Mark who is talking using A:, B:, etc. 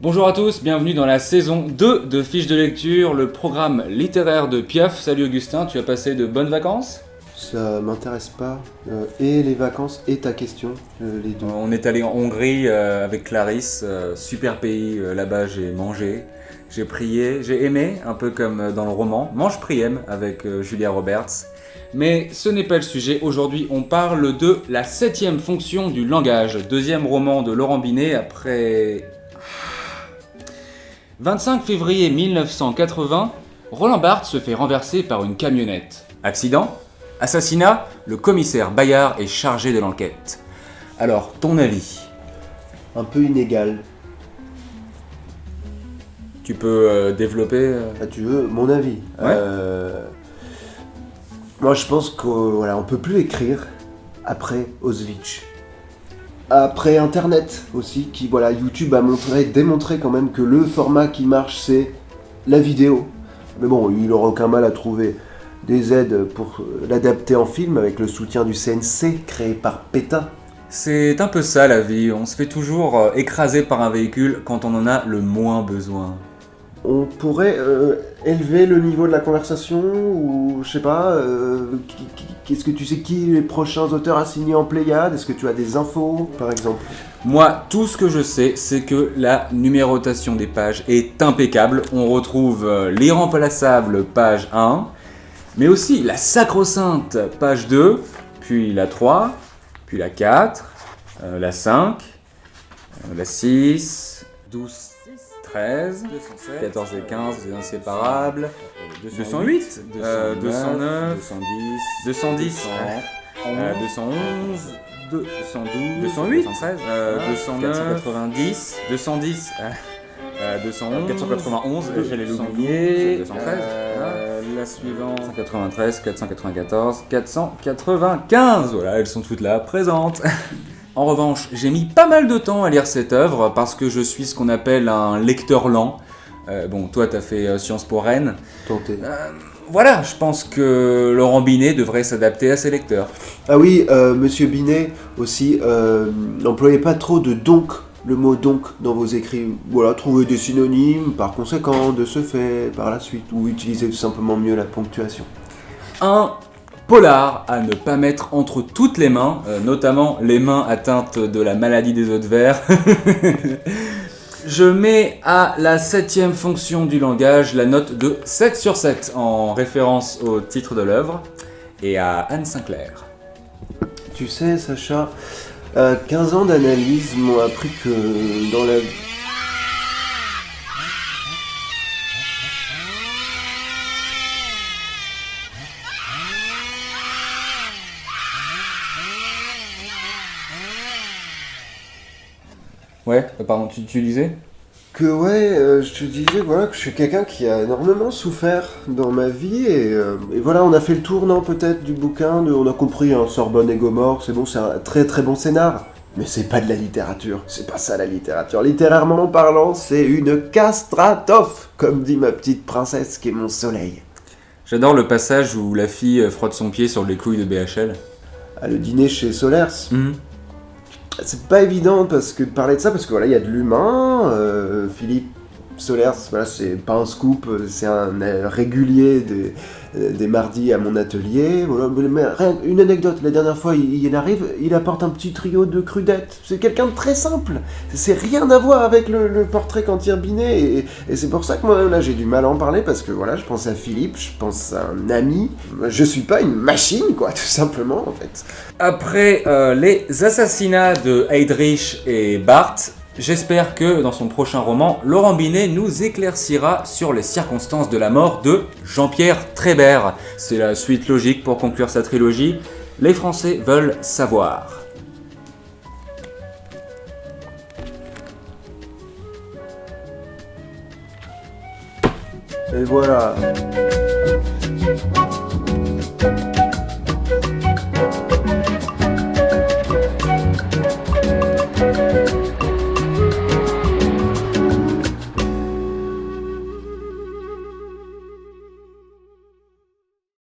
A: Bonjour à tous, bienvenue dans la saison 2 de Fiches de lecture, le programme littéraire de Piaf. Salut Augustin, tu as passé de bonnes vacances ?
B: Ça m'intéresse pas. Et les vacances et ta question, les deux.
A: On est allé en Hongrie avec Clarisse, super pays, là-bas j'ai mangé, j'ai prié, j'ai aimé, un peu comme dans le roman, Mange Priem avec Julia Roberts. Mais ce n'est pas le sujet, aujourd'hui on parle de La 7ème fonction du langage, deuxième roman de Laurent Binet après... 25 février 1980, Roland Barthes se fait renverser par une camionnette. Accident ? Assassinat ? Le commissaire Bayard est chargé de l'enquête. Alors, ton avis ?
B: Un peu inégal.
A: Tu peux développer
B: Ah, tu veux mon avis?
A: Ouais.
B: Moi, je pense qu'on peut plus écrire après Auschwitz. Après Internet aussi, YouTube a démontré quand même que le format qui marche, c'est la vidéo. Mais bon, il n'aura aucun mal à trouver des aides pour l'adapter en film avec le soutien du CNC créé par Pétain.
A: C'est un peu ça la vie, on se fait toujours écraser par un véhicule quand on en a le moins besoin.
B: On pourrait élever le niveau de la conversation, ou je sais pas, qu'est-ce que tu sais qui les prochains auteurs assignés en Pléiade? Est-ce que tu as des infos, par exemple?
A: Moi, tout ce que je sais, c'est que la numérotation des pages est impeccable. On retrouve l'irremplaçable page 1, mais aussi la sacro-sainte page 2, puis la 3, puis la 4, la 5, la 6, 12, 13, 14 et 15, c'est inséparables, 208, 209, 210, 210, 211, 212, 208, 213, 209, 490, 210, 211, 491, j'allais l'oublier, 213, la suivante, 493, 494, 495, voilà, elles sont toutes là, présentes. En revanche, j'ai mis pas mal de temps à lire cette œuvre parce que je suis ce qu'on appelle un lecteur lent. Bon, toi t'as fait Sciences Po Rennes.
B: Tenté.
A: Voilà, je pense que Laurent Binet devrait s'adapter à ses lecteurs.
B: Ah oui, monsieur Binet aussi, n'employez pas trop de donc, le mot donc dans vos écrits. Voilà, trouvez des synonymes, par conséquent, de ce fait, par la suite, ou utilisez tout simplement mieux la ponctuation.
A: Un polar à ne pas mettre entre toutes les mains, notamment les mains atteintes de la maladie des œufs de verre. Je mets à la 7ème fonction du langage la note de 7 sur 7 en référence au titre de l'œuvre et à Anne Sinclair.
B: Tu sais, Sacha, 15 ans d'analyse m'ont appris que dans la...
A: Ouais, pardon, tu lisais ?
B: Je te disais que je suis quelqu'un qui a énormément souffert dans ma vie et voilà, on a fait le tour, non, peut-être, du bouquin, on a compris, Sorbonne et Gomorrhe, c'est bon, c'est un très très bon scénar. Mais c'est pas de la littérature, c'est pas ça la littérature. Littérairement parlant, c'est une castratophe, comme dit ma petite princesse qui est mon soleil.
A: J'adore le passage où la fille frotte son pied sur les couilles de BHL.
B: Ah, le dîner chez Solers. C'est pas évident de parler de ça parce que voilà, il y a de l'humain. Philippe Solers, voilà, c'est pas un scoop, c'est un régulier des mardis à mon atelier. Voilà, mais une anecdote, la dernière fois il arrive, il apporte un petit trio de crudettes. C'est quelqu'un de très simple. C'est rien à voir avec le portrait qu'en tire Binet et c'est pour ça que moi là j'ai du mal à en parler parce que voilà, je pense à Philippe, je pense à un ami. Je suis pas une machine quoi, tout simplement en fait.
A: Après les assassinats de Heydrich et Barthes, j'espère que dans son prochain roman, Laurent Binet nous éclaircira sur les circonstances de la mort de Jean-Pierre Trébert. C'est la suite logique pour conclure sa trilogie. Les Français veulent savoir.
B: Et voilà.